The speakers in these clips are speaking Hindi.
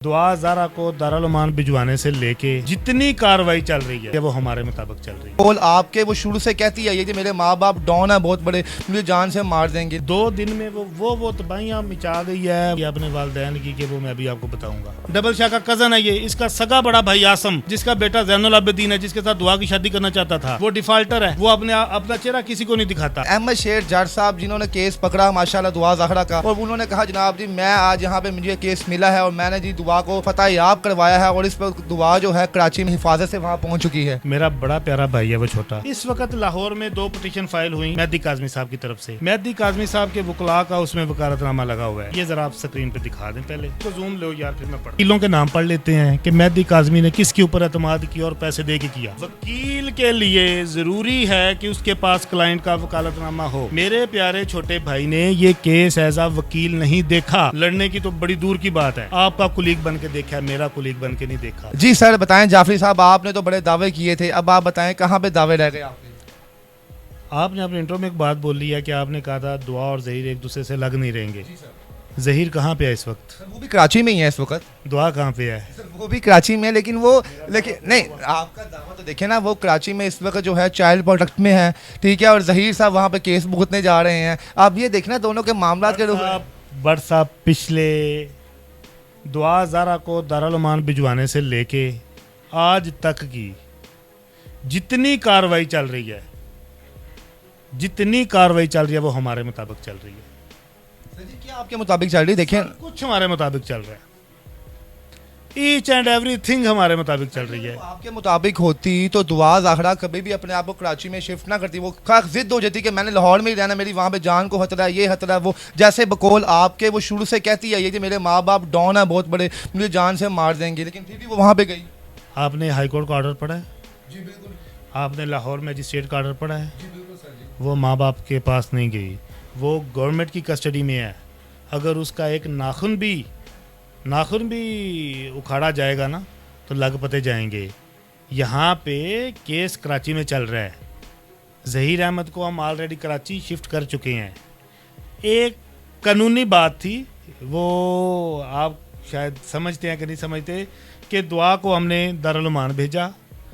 दुआ ज़ारा को दारुल अमान भिजवाने से लेके जितनी कार्रवाई चल रही है वो हमारे मुताबिक चल रही है। बोल आपके वो शुरू से कहती है ये कि मेरे माँ बाप डॉन है बहुत बड़े, मुझे जान से मार देंगे। 2 दिन में वो तबाहियां मचा गई है ये अपने वालिदैन की, कि वो मैं अभी आपको बताऊंगा। डबल शाह का कजन है ये, इसका सगा बड़ा भाई आसम, जिसका बेटा ज़ैनुल आबिदीन है, जिसके साथ दुआ की शादी करना चाहता था, वो डिफाल्टर है। वो अपना चेहरा किसी को नहीं दिखाता। अहमद शेर जट साहब जिन्होंने केस पकड़ा माशाल्लाह दुआ ज़हरा का, और उन्होंने कहा जनाब जी मैं आज यहाँ पे मुझे केस मिला है और मैंने जी दुआ को फतह करवाया है और इस पर दुआ जो है कराची में हिफाजत से वहाँ पहुंच चुकी है। मेरा बड़ा प्यारा भाई है वो छोटा। इस वक्त लाहौर में 2 पिटीशन फाइल हुई मेहदी काज़मी साहब की तरफ से। मेहदी काज़मी साहब के वकला का उसमें वकालतनामा लगा हुआ है। ये जरा आप स्क्रीन पे दिखा दें, पहले तो जूम लो यार, फिर मैं वकीलों के नाम पढ़ लेते हैं कि मेहदी काज़मी ने किसके ऊपर एतमाद किया और पैसे दे के किया। वकील के लिए जरूरी है कि उसके पास क्लाइंट का वकालतनामा हो। मेरे प्यारे छोटे भाई ने ये केस एज आ वकील नहीं देखा, लड़ने की तो बड़ी दूर की बात है। आपका कुलीग बन के देखा है, मेरा कुलीग बन के नहीं देखा। जी सर बताएं जाफरी साहब, आपने तो बड़े दावे किए थे, अब आप बताएं कहाँ पे दावे रह गए आपके? आपने अपने इंट्रो में एक बात बोली है कि आपने कहा था दुआ और जहीर एक दूसरे से लग नहीं रहेंगे। जहीर कहाँ पे है इस वक्त? वो भी कराची में ही है इस वक्त। दुआ कहाँ पे है? वो भी कराची में, लेकिन नहीं, आपका दावा तो देखे ना, वो कराची में इस वक्त जो है चाइल्ड प्रोटेक्ट में है, ठीक है, और जहीर साहब वहाँ पे केस भुगतने जा रहे हैं। आप ये देखना दोनों के मामला के बट साहब पिछले दुआ ज़ारा को दारुल अमान भिजवाने से लेके आज तक की जितनी कार्रवाई चल रही है वो हमारे मुताबिक चल रही है। सर जी क्या आपके मुताबिक चल रही है? देखिए कुछ हमारे मुताबिक चल रहा है, ईच एंड एवरीथिंग हमारे मुताबिक चल रही है। तो आपके मुताबिक होती तो दुआ ज़हरा कभी भी अपने आप को कराची में शिफ्ट ना करती। वो जिद हो जाती कि मैंने लाहौर में ही रहना, मेरी वहाँ पे जान को खतरा है, ये खतरा है, वो जैसे बकौल आपके वो शुरू से कहती है ये कि मेरे माँ बाप डॉन है बहुत बड़े, मुझे जान से मार देंगे, लेकिन फिर भी वो वहाँ पे गई। आपने हाई कोर्ट का ऑर्डर पढ़ा है? जी बिल्कुल। आपने लाहौर मैजिस्ट्रेट का ऑर्डर पढ़ा है? जी बिल्कुल सर जी। वो माँ बाप के पास नहीं गई, वो गवर्नमेंट की कस्टडी में है। अगर उसका एक नाखून भी उखाड़ा जाएगा ना तो लग पते जाएंगे। यहाँ पे केस कराची में चल रहा है। ज़हीर अहमद को हम ऑलरेडी कराची शिफ्ट कर चुके हैं। एक कानूनी बात थी, वो आप शायद समझते हैं कि नहीं समझते, कि दुआ को हमने दारुल अमान भेजा।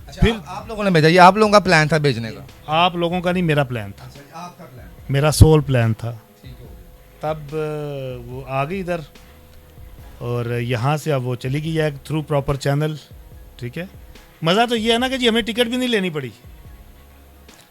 अच्छा, फिर आप लोगों ने भेजा? ये आप लोगों का प्लान था भेजने का? आप लोगों का नहीं, मेरा प्लान था। आपका प्लान? मेरा सोल प्लान था। ठीक हो गया। तब वो आ गई इधर और यहाँ से अब वो चली गई है थ्रू प्रॉपर चैनल। ठीक है, मज़ा तो ये है ना कि जी हमें टिकट भी नहीं लेनी पड़ी।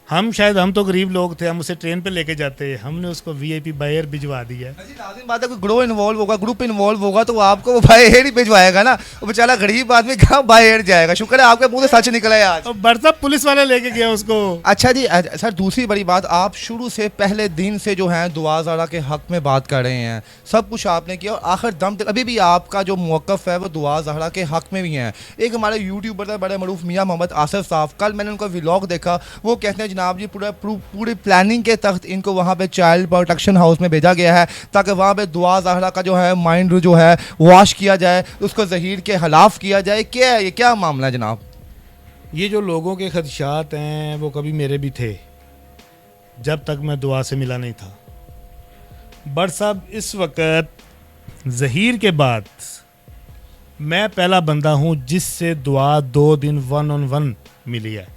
हम तो गरीब लोग थे, हम उसे ट्रेन पे लेके जाते, हमने उसको वीआईपी बाय एयर भिजवा दिया है। लाजिम बात है, कोई ग्रुप इन्वॉल्व होगा तो आपको वो बाय एयर ही भिजवाएगा ना। वो बेचारा गरीब आदमी कहाँ बाय एयर जाएगा। शुक्र है आपके मुंह से सच निकला है आज। बरसा पुलिस वाले लेके गया उसको। अच्छा जी सर, दूसरी बड़ी बात, आप शुरू से पहले दिन से जो है दुआ ज़हरा के हक में बात कर रहे हैं, सब कुछ आपने किया और आखिर दम तक अभी भी आपका जो मौक़िफ़ है वो दुआ ज़हरा के हक में भी है। एक हमारे यूट्यूबर था बड़े मरूफ मियाँ मोहम्मद आसिफ साहब, कल मैंने उनका व्लॉग देखा, वो कहते हैं जनाब जी पूरी प्लानिंग के तहत इनको वहाँ पे चाइल्ड प्रोटेक्शन हाउस में भेजा गया है ताकि वहाँ पे दुआ ज़हरा का जो है माइंड जो है वॉश किया जाए, उसको ज़हीर के खिलाफ किया जाए। क्या है ये, क्या मामला है जनाब? ये जो लोगों के खदशात हैं वो कभी मेरे भी थे जब तक मैं दुआ से मिला नहीं था। बट साहब इस वक्त ज़हीर के बाद मैं पहला बंदा हूँ जिससे दुआ 2 दिन 1-on-1 मिली है।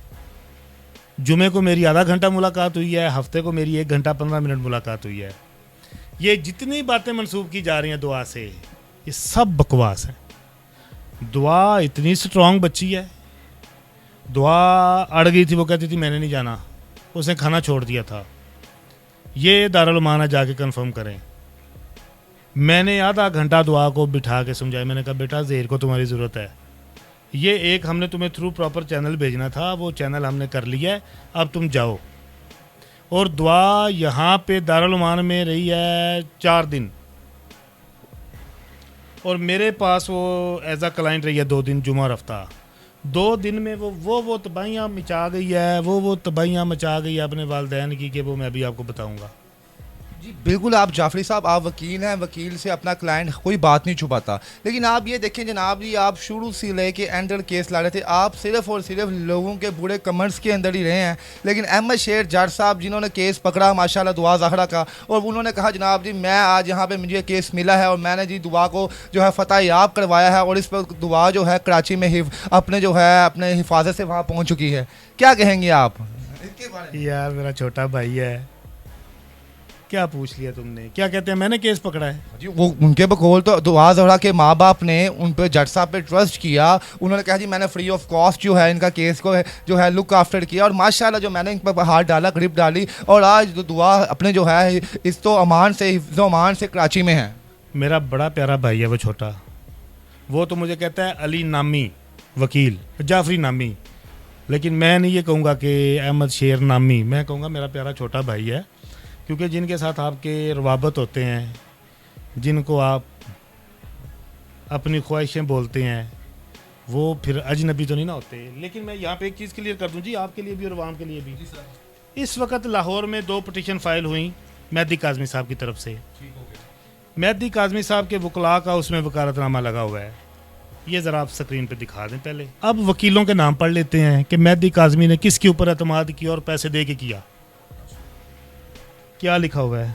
जुमे को मेरी आधा घंटा मुलाकात हुई है, हफ्ते को मेरी 1 घंटा 15 मिनट मुलाकात हुई है। ये जितनी बातें मंसूब की जा रही हैं दुआ से, ये सब बकवास है। दुआ इतनी स्ट्रॉन्ग बच्ची है। दुआ अड़ गई थी, वो कहती थी मैंने नहीं जाना, उसने खाना छोड़ दिया था। ये दारुल अमान जाके कंफर्म करें। मैंने आधा घंटा दुआ को बिठा के समझाया, मैंने कहा बेटा ज़हीर को तुम्हारी ज़रूरत है, ये एक हमने तुम्हें थ्रू प्रॉपर चैनल भेजना था, वो चैनल हमने कर लिया है, अब तुम जाओ। और दुआ यहाँ पे दारुल अमान में रही है 4 दिन और मेरे पास वो एज आ क्लाइंट रही है 2 दिन, जुमा और हफ्ता। 2 दिन में वो तबाहियां मचा गई है, वो तबाहियां मचा गई है अपने वालिदैन की, कि वो मैं अभी आपको बताऊंगा। जी बिल्कुल, आप जाफरी साहब आप वकील हैं, वकील से अपना क्लाइंट कोई बात नहीं छुपाता, लेकिन आप ये देखें जनाब जी, आप शुरू से लेके एंड तक केस ला रहे थे, आप सिर्फ और सिर्फ लोगों के बुरे कमेंट्स के अंदर ही रहे हैं। लेकिन अहमद शेर जट साहब जिन्होंने केस पकड़ा माशाल्लाह दुआ ज़हरा का, और उन्होंने कहा जनाब जी मैं आज यहाँ पे मुझे केस मिला है और मैंने जी दुआ को जो है फ़तह याब करवाया है, और इस पर दुआ जो है कराची में अपने जो है अपने हिफाजत से वहाँ पहुँच चुकी है। क्या कहेंगे आप इसके बारे में? यार मेरा छोटा भाई है, क्या पूछ लिया तुमने? क्या कहते हैं मैंने केस पकड़ा है? जी वो उनके बकौल तो दुआ ज़हरा के माँ बाप ने उन पर जज साहब पे ट्रस्ट किया, उन्होंने कहा जी मैंने फ्री ऑफ कॉस्ट जो है इनका केस को जो है लुक आफ्टर किया, और माशाल्लाह जो मैंने इन पर हाथ डाला, ग्रिप डाली, और आज जो दुआ अपने जो है इस तो अमान से हिफ्ज़ अमान से कराची में है। मेरा बड़ा प्यारा भाई है वो छोटा, वो तो मुझे कहता है अली नामी वकील, जाफरी नामी, लेकिन मैं नहीं ये कहूँगा कि अहमद शेर नामी, मैं कहूँगा मेरा प्यारा छोटा भाई है, क्योंकि जिनके साथ आपके रवाबत होते हैं, जिनको आप अपनी ख्वाहिशें बोलते हैं, वो फिर अजनबी तो नहीं ना होते। लेकिन मैं यहाँ पे एक चीज़ क्लियर कर दूँ जी, आपके लिए भी और आवाम के लिए भी। इस वक्त लाहौर में 2 पिटीशन फाइल हुई मेहदी काज़मी साहब की तरफ से। मेहदी काज़मी साहब के वकला का उसमें वकालतनामा लगा हुआ है, ये ज़रा आप स्क्रीन पे दिखा दें पहले। अब वकीलों के नाम पढ़ लेते हैं कि मेहदी काज़मी ने किसके ऊपर एतमाद किया और पैसे दे के किया। क्या लिखा हुआ है?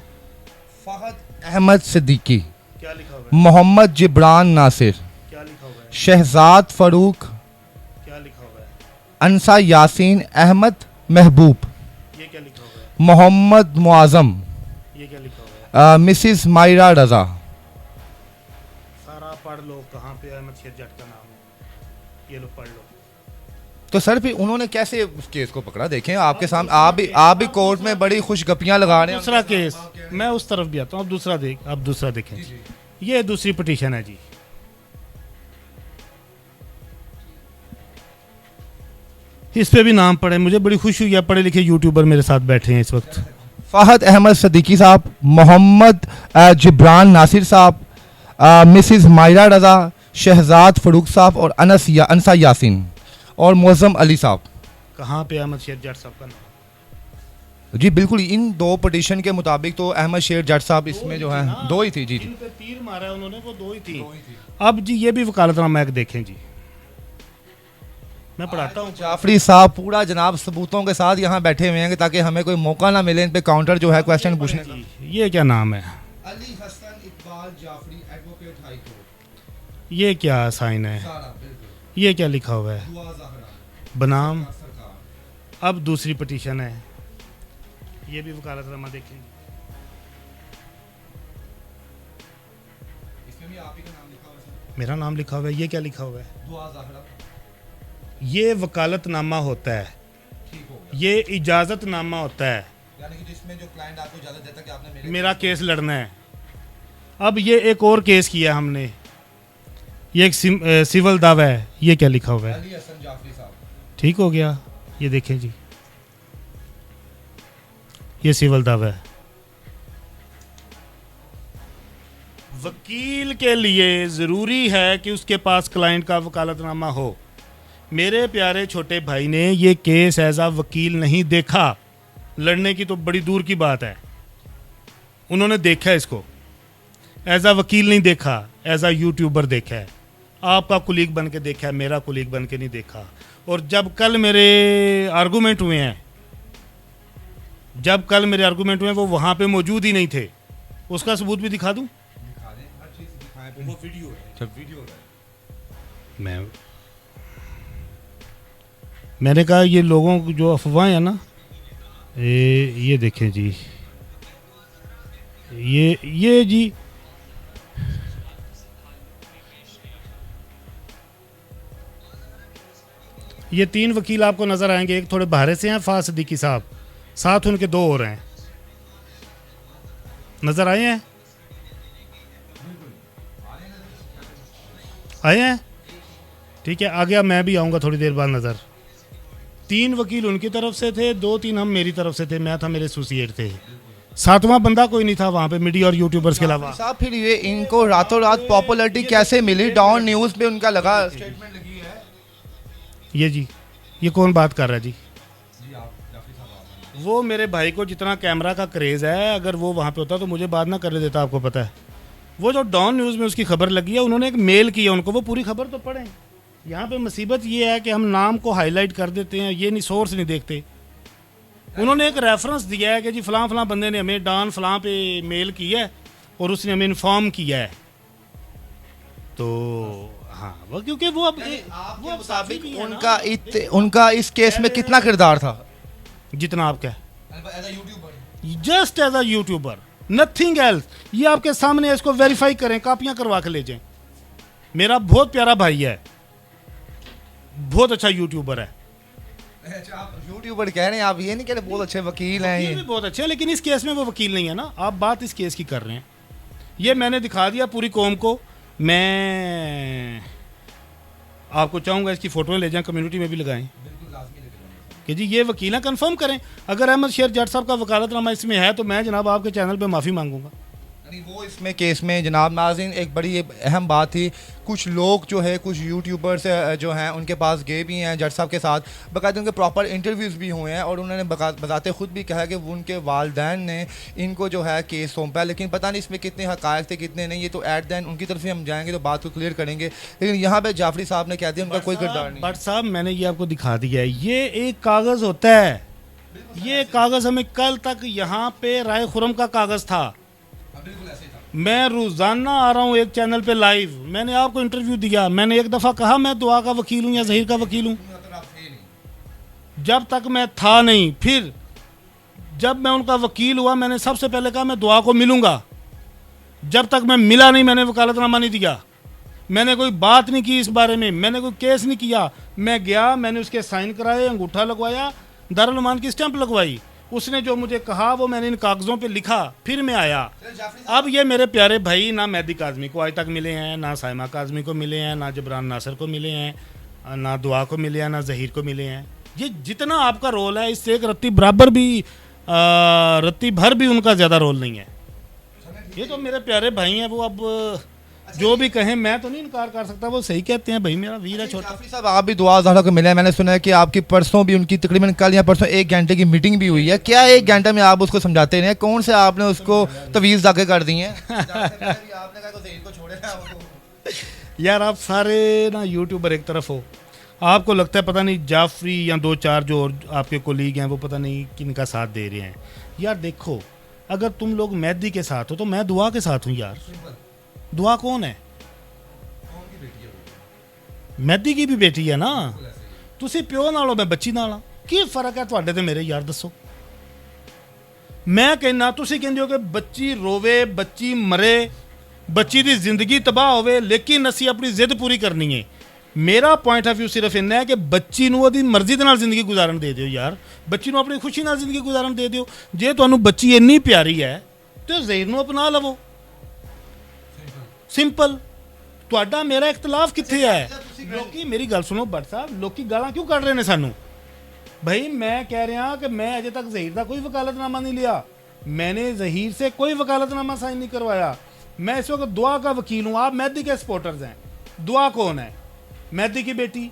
फहद अहमद सिद्दीकी, क्या लिखा हुआ है? मोहम्मद जिब्रान नासिर, क्या लिखा हुआ है? शहजाद फ़ारूक, क्या लिखा हुआ है? अनसा यासीन अहमद महबूब, ये क्या लिखा हुआ है? मोहम्मद मुआज़म, ये क्या लिखा हुआ है? मिसिस मायरा रज़ा। सारा पढ़ लो, कहाँ पे अहमद शेर जट का नाम है, ये लो पढ़ लो। तो सर फिर उन्होंने कैसे उस केस को पकड़ा? देखें आपके सामने, आप भी कोर्ट में बड़ी खुश गपियाँ लगा रहे हैं। दूसरा केस, मैं उस तरफ भी आता हूँ, अब दूसरा देखें। ये दूसरी पिटीशन है जी। इस पे भी नाम पढ़े, मुझे बड़ी खुशी हुई है, पढ़े लिखे यूट्यूबर मेरे साथ बैठे हैं इस वक्त। फहद अहमद सिद्दीकी साहब, मोहम्मद जिब्रान नासिर साहब, मिसिस मायरा रज़ा, शहजाद फ़ारूक साहब, और अनसा यासीन और मौज़म अली साहब। कहाँ पे अहमद शेर जट साहब का नाम? जी बिल्कुल, इन 2 पिटीशन के मुताबिक तो अहमद शेर जट साहब इसमें जो है 2 ही थी। जी जिन पे तीर मारा है उन्होंने वो 2 ही थी। अब जी ये भी वकालतनामा एक देखें जी, मैं पढ़ाता हूँ। जाफरी साहब पूरा जनाब सबूतों के साथ यहाँ बैठे हुए हैं ताकि हमें कोई मौका ना मिले इन पे काउंटर जो है क्वेश्चन पूछने का। ये क्या नाम है? Ali Hasan Iqbal Jafri, advocate high court. ये क्या साइन है? ये क्या लिखा हुआ है? बनाम। अब दूसरी पिटीशन है, ये भी वकालतनामा देखें। इसमें भी आप ही का नाम लिखा हुआ है। मेरा नाम लिखा हुआ है। ये क्या लिखा हुआ है? दुआ ज़हरा। ये वकालतनामा होता है, ठीक हो गया। ये इजाज़तनामा होता है, यानी कि जिसमें जो क्लाइंट आपको इजाज़त देता है कि आपने मेरा केस लड़ना है। अब ये एक और केस किया हमने, ये एक सिविल दावा है, ये क्या लिखा हुआ है? अली हसन जाफरी साहब। ठीक हो गया, ये देखें जी, ये सिविल दावा है। वकील के लिए ज़रूरी है कि उसके पास क्लाइंट का वकालतनामा हो। मेरे प्यारे छोटे भाई ने ये केस एज आ वकील नहीं देखा, लड़ने की तो बड़ी दूर की बात है। उन्होंने देखा इसको एज आ वकील नहीं देखा, एज आ यूट्यूबर देखा है। आपका कुलीग बन के देखा है, मेरा कुलीग बन के नहीं देखा। और जब कल मेरे आर्गूमेंट हुए हैं, वो वहाँ पे मौजूद ही नहीं थे। उसका सबूत भी दिखा दूँ? वो वीडियो है। मैंने कहा ये लोगों को जो अफवाहें हैं ना, ये देखें जी, ये जी ये 3 वकील आपको नजर आएंगे। एक थोड़े बाहर से हैं, फाज सिद्दीकी साहब, साथ उनके 2 और हैं, नजर आए हैं? आए हैं? ठीक है, आ गया, मैं भी आऊँगा थोड़ी देर बाद नज़र। 3 वकील उनकी तरफ से थे, 2-3 हम मेरी तरफ से थे, मैं था, मेरे एसोसिएट थे, 7वां बंदा कोई नहीं था वहाँ पे मीडिया और यूट्यूबर्स के अलावा। साहब फिर ये इनको रातों रात पॉपुलैरिटी कैसे मिली? डाउन न्यूज़ पे उनका लगा स्टेटमेंट लगी है। ये जी, ये कौन बात कर रहा है जी? वो मेरे भाई को जितना कैमरा का क्रेज़ है, अगर वो वहाँ पे होता तो मुझे बात ना करने देता, आपको पता है। वो जो डॉन न्यूज़ में उसकी खबर लगी है, उन्होंने एक मेल किया उनको, वो पूरी खबर तो पढ़ें। यहाँ पे मुसीबत ये है कि हम नाम को हाईलाइट कर देते हैं, ये नहीं, सोर्स नहीं देखते। उन्होंने एक रेफरेंस दिया है कि जी फ़लाँ फ़लाँ बंदे ने हमें डॉन फ़लाँ पे मेल किया है और उसने हमें इन्फॉर्म किया है। तो हाँ, वो क्योंकि वो अब आपके वो अब साथी मुताबिक भी है ना। उनका इस केस में कितना किरदार था? जितना आपका just as a YouTuber, nothing else. ये आपके सामने है, इसको वेरीफाई करें, कापियां करवा के ले जाएं। मेरा बहुत प्यारा भाई है, बहुत अच्छा यूट्यूबर है। यूट्यूबर कह रहे हैं, आप ये नहीं कह रहे बहुत अच्छे वकील हैं ये ये? भी बहुत अच्छे हैं, लेकिन इस केस में वो वकील नहीं है ना। आप बात इस केस की कर रहे हैं। ये मैंने दिखा दिया पूरी कौम को। मैं आपको चाहूँगा इसकी फ़ोटो ले जाएं, कम्युनिटी में भी लगाएं कि जी ये वकील हैं, कंफर्म करें। अगर अहमद शेर जट साहब का वकालतनामा इसमें है तो मैं जनाब आपके चैनल पे माफ़ी मांगूंगा। वो इसमें केस में जनाब नाज़रीन एक बड़ी अहम बात थी, कुछ लोग जो है, कुछ यूट्यूबर्स जो हैं उनके पास गए भी हैं जज साहब के साथ, बाकायदा उनके प्रॉपर इंटरव्यूज़ भी हुए हैं और उन्होंने बताते खुद भी कहा कि वो उनके वालदैन ने इनको जो है केस सौंपा है। लेकिन पता नहीं इसमें कितने हक़ाइक़ थे कितने नहीं, ये तो एट द एंड उनकी तरफ से हम जाएंगे तो बात को क्लियर करेंगे। लेकिन यहाँ पर जाफरी साहब ने कह दिया उनका कोई किरदार नहीं। बट साहब मैंने ये आपको दिखा दिया है, ये एक कागज़ होता है। ये कागज़ हमें कल तक यहाँ पे राय खुरम का कागज़ था। मैं रोज़ाना आ रहा हूँ एक चैनल पे लाइव, मैंने आपको इंटरव्यू दिया, मैंने एक दफ़ा कहा मैं दुआ का वकील हूँ या ज़हीर का वकील हूँ, जब तक मैं था नहीं। फिर जब मैं उनका वकील हुआ, मैंने सबसे पहले कहा मैं दुआ को मिलूँगा। जब तक मैं मिला नहीं, मैंने वकालतनामा नहीं दिया, मैंने कोई बात नहीं की इस बारे में, मैंने कोई केस नहीं किया। मैं गया, मैंने उसके साइन कराए, अंगूठा लगवाया, दारुल अमान की स्टैंप लगवाई, उसने जो मुझे कहा वो मैंने इन कागज़ों पे लिखा, फिर मैं आया। अब ये मेरे प्यारे भाई ना मेहदी काज़मी को आज तक मिले हैं, ना साइमा काज़मी को मिले हैं, ना जबरान नासर को मिले हैं, ना दुआ को मिले हैं, ना ज़हीर को मिले हैं। ये जितना आपका रोल है, इससे एक रत्ती बराबर भी, रत्ती भर भी उनका ज़्यादा रोल नहीं है। ये तो मेरे प्यारे भाई हैं, वो अब जो भी कहें मैं तो नहीं इनकार कर सकता, वो सही कहते हैं भाई, मेरा वीर है छोटा। जाफरी साहब आप भी दुआ ज़हरा को मिले हैं, मैंने सुना है कि आपकी परसों भी उनकी तकरीबन कल या परसों 1 घंटे की मीटिंग भी हुई है। क्या 1 घंटे में आप उसको समझाते रहे? कौन से आपने उसको तवीज़ दागे कर दी हैं? यार आप सारे ना यूट्यूबर एक तरफ हो, आपको लगता है पता नहीं जाफरी या 2-4 जो और आपके कोलीग हैं वो पता नहीं किनका साथ दे रहे हैं। यार देखो, अगर तुम लोग मेहदी के साथ हो तो मैं दुआ के साथ हूँ यार। दुआ कौन है? मेहदी की भी बेटी है ना। तुसी प्यो नालों मैं बच्ची नाल की फर्क है तुहाडे ते मेरे? यार दसो। मैं कहना, तुसी कहंदे हो कि बच्ची रोवे, बच्ची मरे, बच्ची दी जिंदगी तबाह होवे, लेकिन असी अपनी जिद पूरी करनी है। मेरा पॉइंट ऑफ व्यू सिर्फ इन्ना है कि बच्ची नूं ओहदी मर्जी दे नाल जिंदगी गुजारन दे दिओ यार। बच्ची नूं अपनी खुशी नाल जिंदगी गुजारन दे दिओ। जे तुहानूं बच्ची इन्नी प्यारी है तो ज़हीर नूं अपना लवो, सिंपल। ਤੁਹਾਡਾ मेरा इख्तलाफ कित्थे है? लोकी मेरी गल सुनो भट्ट साहब, लोकी गालां क्यों कढ़ रहे ने सानू? भाई मैं कह रहा कि मैं अजे तक ज़हीर का कोई वकालतनामा नहीं लिया, मैंने ज़हीर से कोई वकालतनामा साइन नहीं करवाया। मैं इस वक्त दुआ का वकील हूँ। आप मेहदी के सपोर्टर्स हैं। दुआ कौन है? मेहदी की बेटी।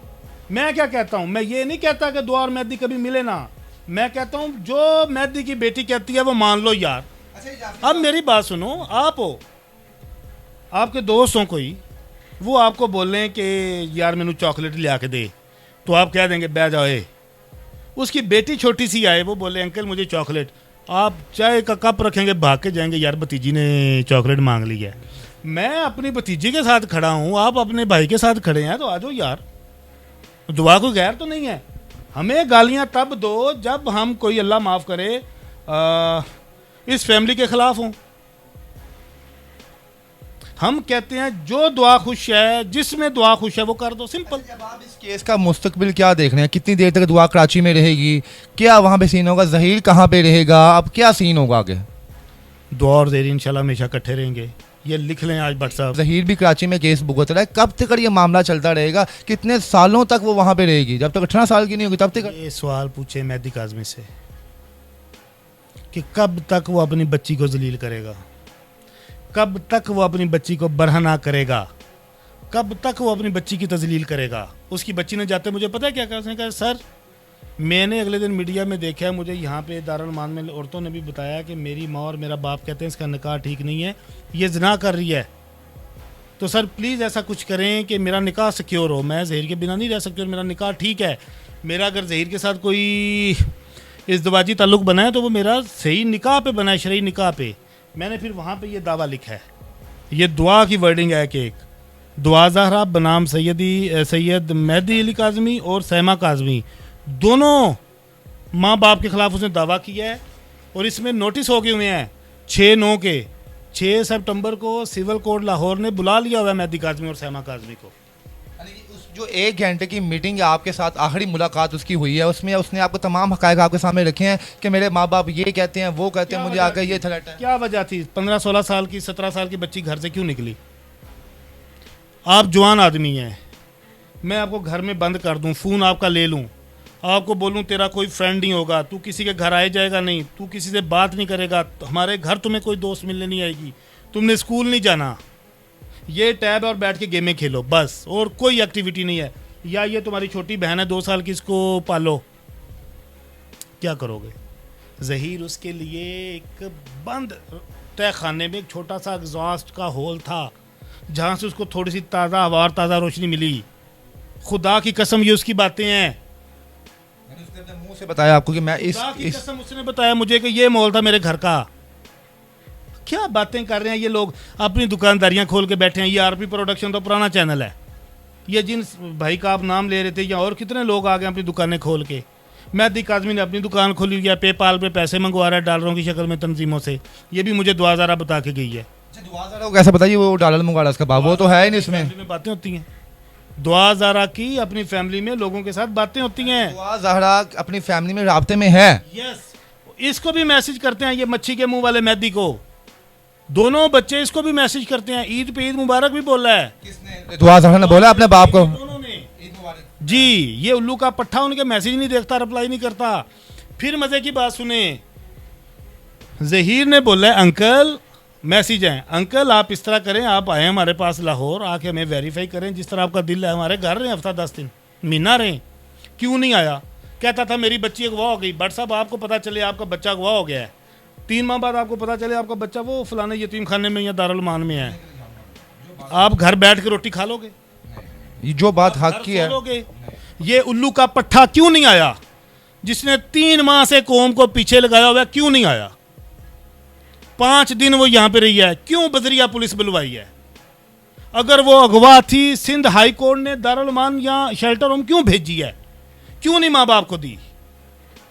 मैं क्या कहता हूँ, मैं ये नहीं कहता कि दुआ और मेहदी कभी मिले ना, मैं कहता हूँ जो मेहदी की बेटी कहती है वो मान लो यार। अब मेरी बात सुनो, आप हो, आपके दोस्त हों कोई, वो आपको बोल रहे हैं कि यार मैनू चॉकलेट लिया के दे, तो आप कह देंगे बह जाओ। उसकी बेटी छोटी सी आए, वो बोले अंकल मुझे चॉकलेट, आप चाय का कप रखेंगे, भाग के जाएंगे यार भतीजी ने चॉकलेट मांग ली है। मैं अपनी भतीजी के साथ खड़ा हूँ, आप अपने भाई के साथ खड़े हैं, तो आ जाओ यार। दुआ कोई गैर तो नहीं है। हमें गालियाँ तब दो जब हम कोई अल्लाह माफ़ करे इस फैमिली के ख़िलाफ़ हों। हम कहते हैं जो दुआ खुश है, जिसमें दुआ खुश है वो कर दो, सिंपल। जब आप इस केस का मुस्तकबिल क्या देख रहे हैं? कितनी देर तक दुआ कराची में रहेगी? क्या वहाँ पे सीन होगा? ज़हीर कहाँ पे रहेगा? अब क्या सीन होगा आगे? दुआ और ज़हीर इंशाल्लाह हमेशा इकट्ठे रहेंगे, ये लिख लें आज भट्ट साहब। ज़हीर भी कराची में केस भुगत रहा है, कब तक ये मामला चलता रहेगा? कितने सालों तक वो वहाँ पे रहेगी? जब तक 18 साल की नहीं होगी तब तक? ये सवाल पूछे मेहदी काज़मी से कि कब तक वो अपनी बच्ची को जलील करेगा, कब तक वो अपनी बच्ची को बरहना करेगा, कब तक वो अपनी बच्ची की तजलील करेगा। उसकी बच्ची ने जाते मुझे पता है क्या कहा, उसने कहा सर मैंने अगले दिन मीडिया में देखा, मुझे यहाँ पे दारुल मान में औरतों ने भी बताया कि मेरी माँ और मेरा बाप कहते हैं इसका निकाह ठीक नहीं है, ये ज़िना कर रही है। तो सर प्लीज़ ऐसा कुछ करें कि मेरा निकाह सिक्योर हो, मैं ज़हीर के बिना नहीं रह सकती और मेरा निकाह ठीक है। मेरा अगर ज़हीर के साथ कोई इज़्दिवाजी ताल्लुक़ बना है तो वो मेरा सही निकाह पे बना है, शरई निकाह पे। मैंने फिर वहाँ पे ये दावा लिखा है, ये दुआ की वर्डिंग है कि एक दुआ ज़हरा बनाम सैयद मेहदी अली काज़मी और सैमा काज़मी, दोनों माँ बाप के ख़िलाफ़ उसने दावा किया है और इसमें नोटिस हो गए हुए हैं 6/9 के। 6 सितंबर को सिविल कोर्ट लाहौर ने बुला लिया हुआ है मेहदी काज़मी और सैमा काज़मी को। यानी कि उस जो 1 घंटे की मीटिंग आपके साथ आखिरी मुलाकात उसकी हुई है, उसमें उसने आपको तमाम हक़ाइक़ आपके सामने रखे हैं कि मेरे माँ बाप ये कहते हैं, वो कहते हैं, मुझे आकर ये थ्रेट है। क्या वजह थी? 15-16 साल की 17 साल की बच्ची घर से क्यों निकली? आप जवान आदमी हैं, मैं आपको घर में बंद कर दूं, फ़ोन आपका ले लूं, आपको बोलूं तेरा कोई फ्रेंड नहीं होगा, तू किसी के घर आए जाएगा नहीं, तू किसी से बात नहीं करेगा, हमारे घर तुम्हें कोई दोस्त मिलने नहीं आएगी, तुमने स्कूल नहीं जाना, ये टैब और बैठ के गेमें खेलो बस, और कोई एक्टिविटी नहीं है, या ये तुम्हारी छोटी बहन है 2 साल की, इसको पालो, क्या करोगे? ज़हीर उसके लिए एक बंद तय खाने में एक छोटा सा एग्जॉस्ट का होल था जहाँ से उसको थोड़ी सी ताज़ा हवा और ताज़ा रोशनी मिली। खुदा की कसम ये उसकी बातें हैं, उसने अपने मुंह से बताया आपको कि मैं खुदा की कसम उसने बताया मुझे कि ये मॉल था मेरे घर का। क्या बातें कर रहे हैं ये लोग, अपनी दुकानदारियां खोल के बैठे हैं। ये आरपी प्रोडक्शन तो पुराना चैनल है, ये जिन भाई का आप नाम ले रहे थे, या और कितने लोग आ गए अपनी दुकानें खोल के। मेहदी काज़मी ने अपनी दुकान खोली हुई है, पेपाल पे पैसे मंगवा रहा है डॉलरों की शक्ल में तंजीमों से, ये भी मुझे दुआ ज़रा बता के गई है। दुआ ज़ारा को कैसे बताइए वो डॉलर मंगवा रहा, उसका बाप वो तो है ही नहीं इसमें। फैमिली में बातें होती हैं, दुआ ज़ारा की अपनी फैमिली में लोगों के साथ बातें होती हैं। दुआ ज़ारा अपनी फैमिली में राब्ते में है। यस, इसको भी मैसेज करते हैं, ये मच्छी के मुंह वाले मेहदी को, दोनों बच्चे इसको भी मैसेज करते हैं, ईद पे ईद मुबारक भी बोला है। किसने? दुआ ज़ारा ने बोला अपने बाप को दोनों ने जी। ये उल्लू का पट्ठा उनके मैसेज नहीं देखता, रिप्लाई नहीं करता। फिर मजे की बात सुने, ज़हीर ने बोला अंकल मैसेज है, अंकल आप इस तरह करें, आप आए हमारे पास लाहौर, आके हमें वेरीफाई करें, जिस तरह आपका दिल है, हमारे घर रहें हफ्ता 10 दिन महीना रहें। क्यों नहीं आया? कहता था मेरी बच्ची अगवा हो गई। बट साहब आपको पता चले आपका बच्चा अगवा हो गया है, 3 माह बाद आपको पता चले आपका बच्चा वो फलाने यतीम खाने में या दारुल मान में है, आप घर बैठ के रोटी खा लोगे? जो बात हक की है। ये उल्लू का पट्ठा क्यों नहीं आया, जिसने 3 माह से कौम को पीछे लगाया हुआ, क्यों नहीं आया? 5 दिन वो यहां पे रही है, क्यों बजरिया पुलिस बुलवाई है? अगर वो अगवा थी, सिंध हाई कोर्ट ने दारुल मान या शेल्टर होम क्यों भेजी है? क्यों नहीं माँ बाप को दी?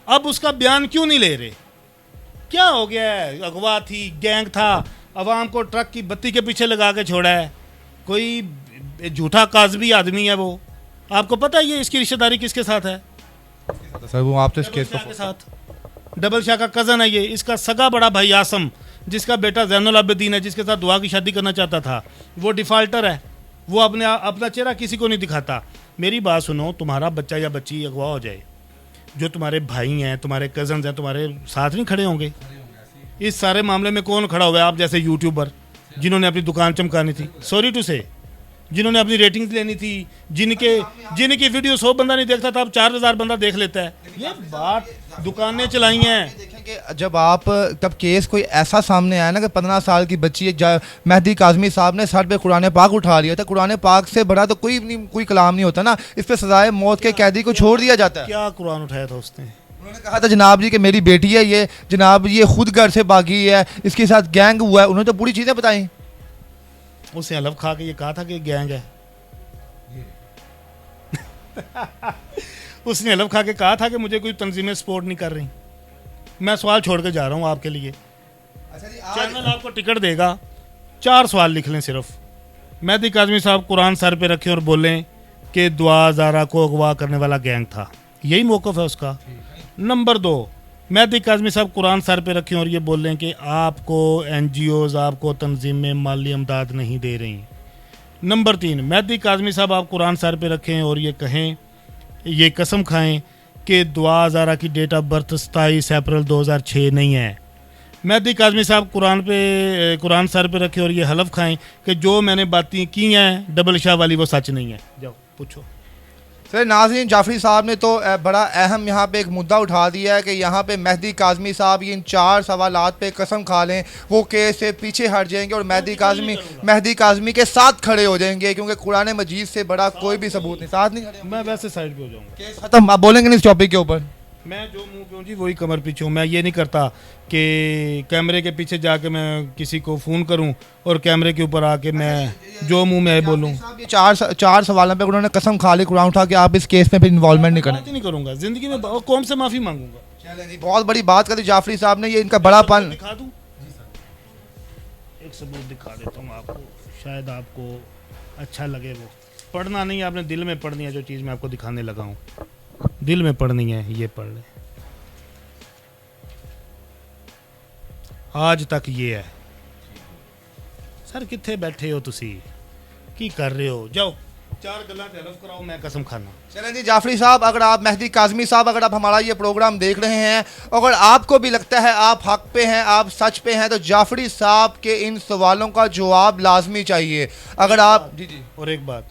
अब उसका बयान क्यों नहीं ले रहे? क्या हो गया है? अगवा थी, गैंग था, अवाम को ट्रक की बत्ती के पीछे लगा के छोड़ा है, कोई झूठा काजबी आदमी है वो। आपको पता है ये इसकी रिश्तेदारी किसके साथ है? सर वो आप तो इस केस के साथ डबल शाह का कज़न है ये, इसका सगा बड़ा भाई आसम, जिसका बेटा जैनुल आबिदीन है, जिसके साथ दुआ की शादी करना चाहता था, वो डिफ़ाल्टर है, वो अपना चेहरा किसी को नहीं दिखाता। मेरी बात सुनो, तुम्हारा बच्चा या बच्ची अगवा हो जाए, जो तुम्हारे भाई हैं, तुम्हारे कज़न्स हैं, तुम्हारे साथ नहीं खड़े होंगे? इस सारे मामले में कौन खड़ा हुआ है? आप जैसे यूट्यूबर जिन्होंने अपनी दुकान चमकानी थी, सॉरी टू से, जिन्होंने अपनी रेटिंग्स लेनी थी, जिनकी वीडियो 100 बंदा नहीं देखता था, अब 4000 बंदा देख लेता है। ये बात दुकानें चलाई हैं। देखेंगे जब तब केस कोई ऐसा सामने आया ना कि 15 साल की बच्ची मेहदी काज़मी साहब ने सर पे कुरान पाक उठा लिया था। कुरान पाक से बड़ा तो कोई कलाम नहीं होता ना, इस पे सजाए मौत के कैदी को छोड़ दिया जाता है। क्या कुरान उठाया था उसने? उन्होंने कहा था जनाब जी कि मेरी बेटी है ये, जनाब ये खुद घर से भागी है, इसके साथ गैंग हुआ है। उन्होंने तो पूरी चीज़ें बताई। उसने हलफ खा के ये कहा था कि गैंग है। उसने हलफ खा के कहा था कि मुझे कोई तंजीमें सपोर्ट नहीं कर रही। मैं सवाल छोड़ के जा रहा हूँ आपके लिए, चैनल आपको टिकट देगा, 4 सवाल लिख लें सिर्फ। मेहदी काज़मी साहब कुरान सर पे रखें और बोलें कि दुआ ज़ारा को अगवा करने वाला गैंग था, यही मौक़िफ़ है उसका। नंबर 2, मेहदी काज़मी साहब कुरान सर पे रखें और ये बोलें कि आपको NGOs, आपको तंजीमें माली इमदाद नहीं दे रही। नंबर 3, मेहदी काज़मी साहब आप कुरान सर पे रखें और ये कहें, ये कसम खाएं कि दुआ ज़ारा की डेट ऑफ बर्थ 27 अप्रैल 2006 नहीं है। मेहदी काज़मी साहब कुरान सर पे रखें और ये हलफ खाएं कि जो मैंने बातें की हैं डबल शाह वाली वो सच नहीं है। जाओ पूछो। सर नाज़रीन, जाफरी साहब ने तो बड़ा अहम यहाँ पे एक मुद्दा उठा दिया है कि यहाँ पे मेहदी काज़मी साहब इन 4 सवालात पे कसम खा लें वो केस से पीछे हट जाएंगे और मेहदी काज़मी के साथ खड़े हो जाएंगे, क्योंकि कुरान मजीद से बड़ा कोई भी सबूत नहीं। साथ नहीं खड़े, मैं वैसे साइड पे हो जाऊंगा। केस खत्म, आप बोलेंगे नहीं इस टॉपिक के ऊपर। मैं जो मुंह पे हूँ जी वही कमर पीछे हूँ। मैं ये नहीं करता कि कैमरे के पीछे जाके मैं किसी को फ़ोन करूँ और कैमरे के ऊपर आके मैं जो मुंह में बोलूँ। ये चार सवालों पे उन्होंने कसम खा ली कुरान उठा के आप इस केस में फिर इन्वॉल्वमेंट नहीं करेंगे। नहीं करूँगा ज़िंदगी में, कौन से माफ़ी मांगूंगा। चलें जी, बहुत बड़ी बात करी जाफरी साहब ने, ये इनका बड़ापन। दिखा दूँ, एक सबूत दिखा देता हूँ आपको, शायद आपको अच्छा लगे। वो पढ़ना नहीं, आपने दिल में पढ़नी है जो चीज़ मैं आपको दिखाने लगा हूँ, दिल में पढ़नी है। ये पढ़ ले, आज तक ये है। सर कितने बैठे हो तुसी, की कर रहे हो, जाओ 4 गल्लां ते हलफ कराओ, मैं कसम खाना। चलें जी जाफरी साहब, अगर आप मेहदी काज़मी साहब, अगर आप हमारा ये प्रोग्राम देख रहे हैं, अगर आपको भी लगता है आप हक पे हैं, आप सच पे हैं, तो जाफरी साहब के इन सवालों का जवाब लाजमी चाहिए। अगर आप जी और एक बात,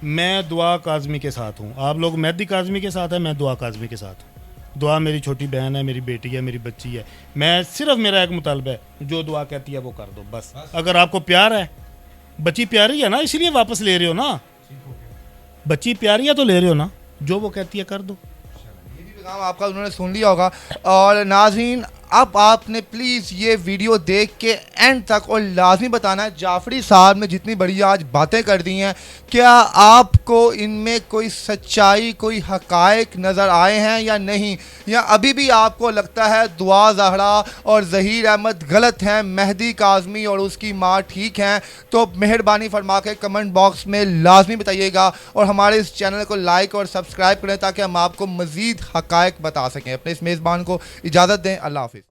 मैं दुआ काज़मी के साथ हूँ। आप लोग मेहदी काज़मी के साथ हैं, मैं दुआ काज़मी के साथ हूँ। दुआ मेरी छोटी बहन है, मेरी बेटी है, मेरी बच्ची है। मैं सिर्फ, मेरा एक मुतालबा है, जो दुआ कहती है वो कर दो बस। अगर आपको प्यार है, बच्ची प्यारी है ना, इसलिए वापस ले रहे हो ना, बच्ची प्यारी है तो ले रहे हो ना, जो वो कहती है कर दो। ये भी पैगाम आपका उन्होंने सुन लिया होगा। और नाज़रीन, अब आपने प्लीज़ ये वीडियो देख के एंड तक और लाजमी बताना है, जाफरी साहब ने जितनी बड़ी आज बातें कर दी हैं, क्या आपको इनमें कोई सच्चाई, कोई हकायक नज़र आए हैं या नहीं, या अभी भी आपको लगता है दुआ ज़हरा और ज़हीर अहमद गलत हैं, मेहदी काज़मी और उसकी माँ ठीक हैं? तो मेहरबानी फरमा के कमेंट बॉक्स में लाजमी बताइएगा और हमारे इस चैनल को लाइक और सब्सक्राइब करें ताकि हम आपको मज़ीद हकायक बता सकें। अपने इस मेज़बान को इजाज़त दें, अल्लाह हाफ़िज़।